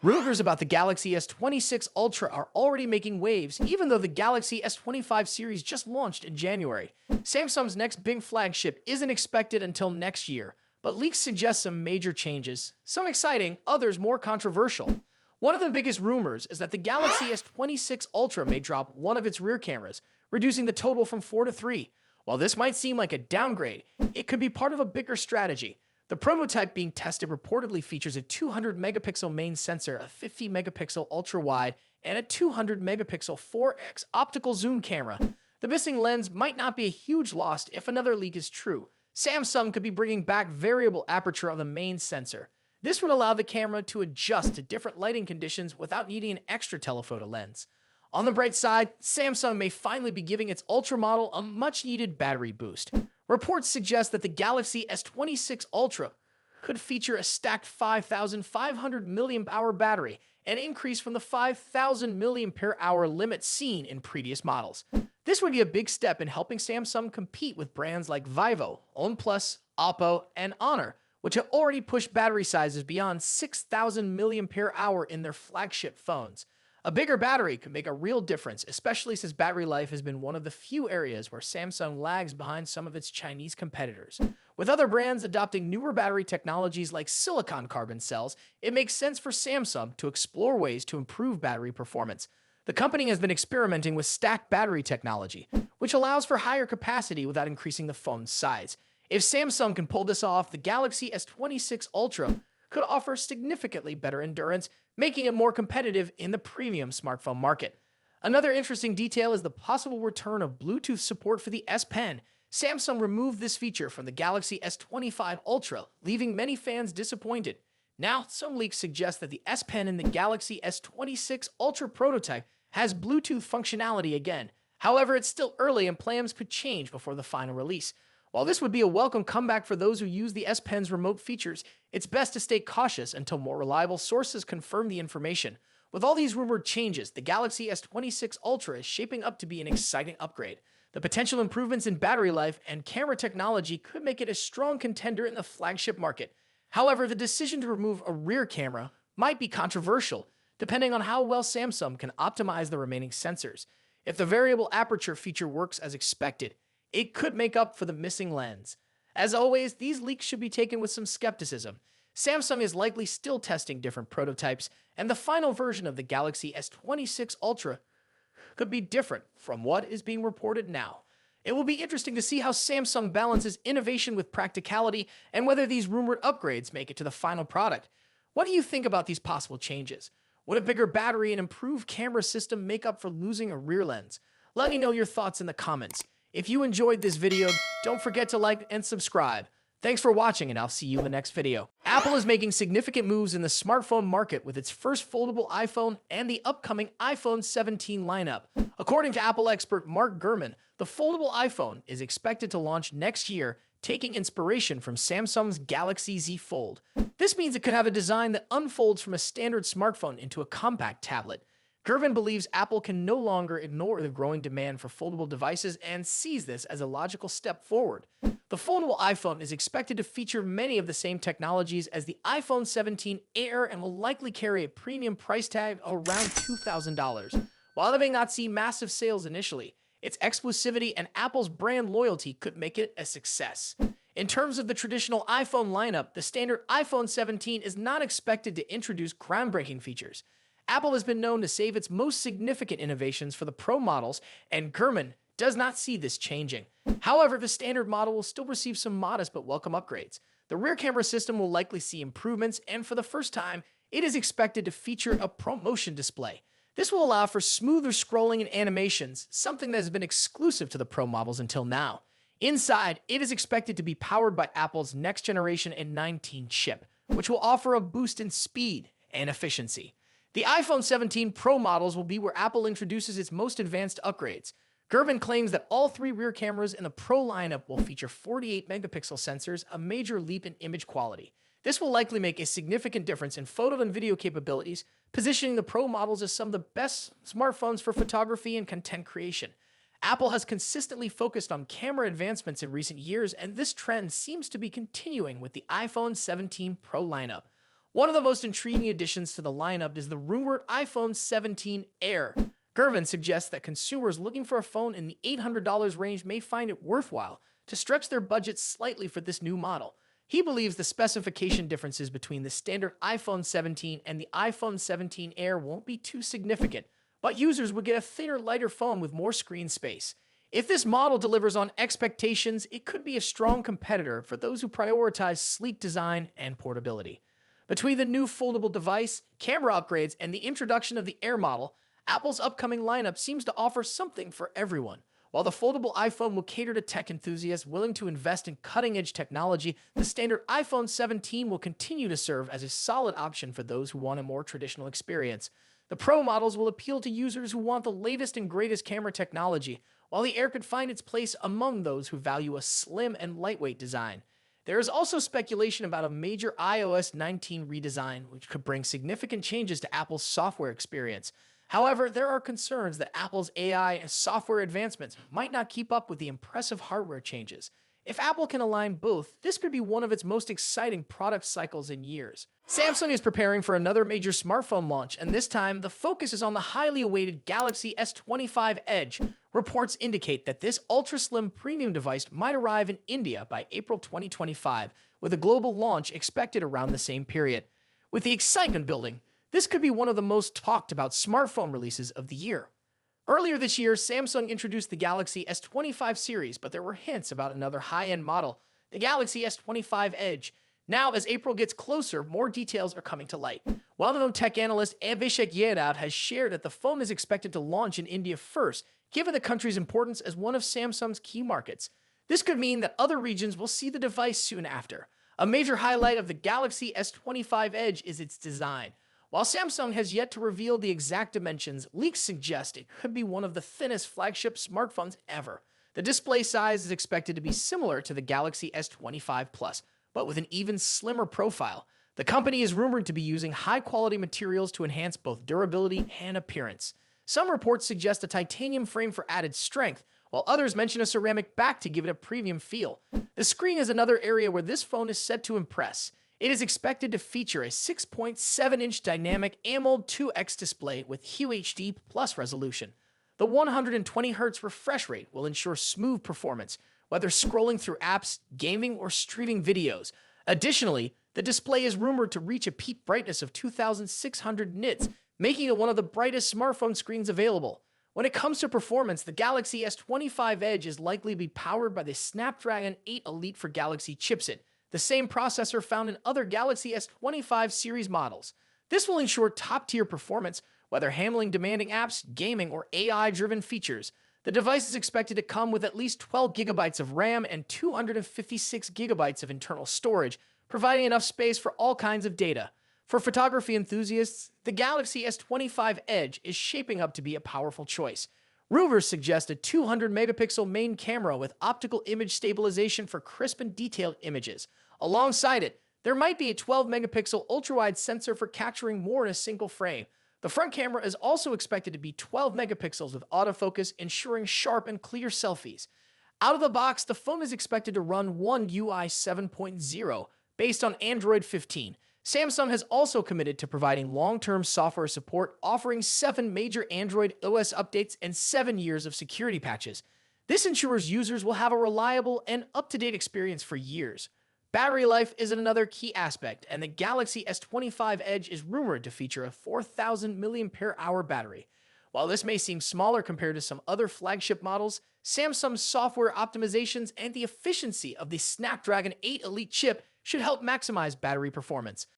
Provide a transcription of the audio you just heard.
Rumors about the Galaxy S26 Ultra are already making waves, even though the Galaxy S25 series just launched in January. Samsung's next big flagship isn't expected until next year, but leaks suggest some major changes. Some exciting, others more controversial. One of the biggest rumors is that the Galaxy S26 Ultra may drop one of its rear cameras, reducing the total from 4 to 3. While this might seem like a downgrade, it could be part of a bigger strategy. The prototype being tested reportedly features a 200 megapixel main sensor, a 50 megapixel ultra wide, and a 200 megapixel 4x optical zoom camera. The missing lens might not be a huge loss if another leak is true. Samsung could be bringing back variable aperture on the main sensor. This would allow the camera to adjust to different lighting conditions without needing an extra telephoto lens. On the bright side, Samsung may finally be giving its Ultra model a much-needed battery boost. Reports suggest that the Galaxy S26 Ultra could feature a stacked 5,500 mAh battery, an increase from the 5,000 mAh limit seen in previous models. This would be a big step in helping Samsung compete with brands like Vivo, OnePlus, Oppo, and Honor, which have already pushed battery sizes beyond 6,000 mAh in their flagship phones. A bigger battery could make a real difference, especially since battery life has been one of the few areas where Samsung lags behind some of its Chinese competitors. With other brands adopting newer battery technologies like silicon carbon cells, it makes sense for Samsung to explore ways to improve battery performance. The company has been experimenting with stacked battery technology, which allows for higher capacity without increasing the phone's size. If Samsung can pull this off, the Galaxy S26 Ultra could offer significantly better endurance, making it more competitive in the premium smartphone market. Another interesting detail is the possible return of Bluetooth support for the S Pen. Samsung removed this feature from the Galaxy S25 Ultra, leaving many fans disappointed. Now, some leaks suggest that the S Pen in the Galaxy S26 Ultra prototype has Bluetooth functionality again. However, it's still early and plans could change before the final release. While this would be a welcome comeback for those who use the S Pen's remote features, it's best to stay cautious until more reliable sources confirm the information. With all these rumored changes, the Galaxy S26 Ultra is shaping up to be an exciting upgrade. The potential improvements in battery life and camera technology could make it a strong contender in the flagship market. However, the decision to remove a rear camera might be controversial, depending on how well Samsung can optimize the remaining sensors. If the variable aperture feature works as expected, it could make up for the missing lens. As always, these leaks should be taken with some skepticism. Samsung is likely still testing different prototypes, and the final version of the Galaxy S26 Ultra could be different from what is being reported now. It will be interesting to see how Samsung balances innovation with practicality and whether these rumored upgrades make it to the final product. What do you think about these possible changes? Would a bigger battery and improved camera system make up for losing a rear lens? Let me know your thoughts in the comments. If you enjoyed this video, don't forget to like and subscribe. Thanks for watching, and I'll see you in the next video. Apple is making significant moves in the smartphone market with its first foldable iPhone and the upcoming iPhone 17 lineup. According to Apple expert Mark Gurman, the foldable iPhone is expected to launch next year, taking inspiration from Samsung's Galaxy Z Fold. This means it could have a design that unfolds from a standard smartphone into a compact tablet. Gurman believes Apple can no longer ignore the growing demand for foldable devices and sees this as a logical step forward. The foldable iPhone is expected to feature many of the same technologies as the iPhone 17 Air and will likely carry a premium price tag of around $2,000. While it may not see massive sales initially, its exclusivity and Apple's brand loyalty could make it a success. In terms of the traditional iPhone lineup, the standard iPhone 17 is not expected to introduce groundbreaking features. Apple has been known to save its most significant innovations for the Pro models, and Gurman does not see this changing. However, the standard model will still receive some modest but welcome upgrades. The rear camera system will likely see improvements, and for the first time, it is expected to feature a ProMotion display. This will allow for smoother scrolling and animations, something that has been exclusive to the Pro models until now. Inside, it is expected to be powered by Apple's next generation N19 chip, which will offer a boost in speed and efficiency. The iPhone 17 Pro models will be where Apple introduces its most advanced upgrades. Gurman claims that all three rear cameras in the Pro lineup will feature 48 megapixel sensors, a major leap in image quality. This will likely make a significant difference in photo and video capabilities, positioning the Pro models as some of the best smartphones for photography and content creation. Apple has consistently focused on camera advancements in recent years, and this trend seems to be continuing with the iPhone 17 Pro lineup. One of the most intriguing additions to the lineup is the rumored iPhone 17 Air. Gervin suggests that consumers looking for a phone in the $800 range may find it worthwhile to stretch their budget slightly for this new model. He believes the specification differences between the standard iPhone 17 and the iPhone 17 Air won't be too significant, but users would get a thinner, lighter phone with more screen space. If this model delivers on expectations, it could be a strong competitor for those who prioritize sleek design and portability. Between the new foldable device, camera upgrades, and the introduction of the Air model, Apple's upcoming lineup seems to offer something for everyone. While the foldable iPhone will cater to tech enthusiasts willing to invest in cutting-edge technology, the standard iPhone 17 will continue to serve as a solid option for those who want a more traditional experience. The Pro models will appeal to users who want the latest and greatest camera technology, while the Air could find its place among those who value a slim and lightweight design. There is also speculation about a major iOS 19 redesign, which could bring significant changes to Apple's software experience. However, there are concerns that Apple's AI and software advancements might not keep up with the impressive hardware changes. If Apple can align both, this could be one of its most exciting product cycles in years. Samsung is preparing for another major smartphone launch, and this time, the focus is on the highly awaited Galaxy S25 Edge. Reports indicate that this ultra-slim premium device might arrive in India by April 2025, with a global launch expected around the same period. With the excitement building, this could be one of the most talked about smartphone releases of the year. Earlier this year, Samsung introduced the Galaxy S25 series, but there were hints about another high-end model, the Galaxy S25 Edge. Now, as April gets closer, more details are coming to light. Well-known tech analyst Abhishek Yadav has shared that the phone is expected to launch in India first, given the country's importance as one of Samsung's key markets. This could mean that other regions will see the device soon after. A major highlight of the Galaxy S25 Edge is its design. While Samsung has yet to reveal the exact dimensions, leaks suggest it could be one of the thinnest flagship smartphones ever. The display size is expected to be similar to the Galaxy S25 Plus, but with an even slimmer profile. The company is rumored to be using high-quality materials to enhance both durability and appearance. Some reports suggest a titanium frame for added strength, while others mention a ceramic back to give it a premium feel. The screen is another area where this phone is set to impress. It is expected to feature a 6.7-inch dynamic AMOLED 2X display with QHD+ resolution. The 120Hz refresh rate will ensure smooth performance, whether scrolling through apps, gaming, or streaming videos. Additionally, the display is rumored to reach a peak brightness of 2,600 nits, making it one of the brightest smartphone screens available. When it comes to performance, the Galaxy S25 Edge is likely to be powered by the Snapdragon 8 Elite for Galaxy chipset, the same processor found in other Galaxy S25 series models. This will ensure top-tier performance, whether handling demanding apps, gaming, or AI-driven features. The device is expected to come with at least 12 GB of RAM and 256 GB of internal storage, providing enough space for all kinds of data. For photography enthusiasts, the Galaxy S25 Edge is shaping up to be a powerful choice. Rumors suggest a 200-megapixel main camera with optical image stabilization for crisp and detailed images. Alongside it, there might be a 12-megapixel ultra-wide sensor for capturing more in a single frame. The front camera is also expected to be 12 megapixels with autofocus, ensuring sharp and clear selfies. Out of the box, the phone is expected to run One UI 7.0, based on Android 15. Samsung has also committed to providing long-term software support, offering 7 major Android OS updates and 7 years of security patches. This ensures users will have a reliable and up-to-date experience for years. Battery life is another key aspect, and the Galaxy S25 Edge is rumored to feature a 4,000 mAh battery. While this may seem smaller compared to some other flagship models, Samsung's software optimizations and the efficiency of the Snapdragon 8 Elite chip should help maximize battery performance.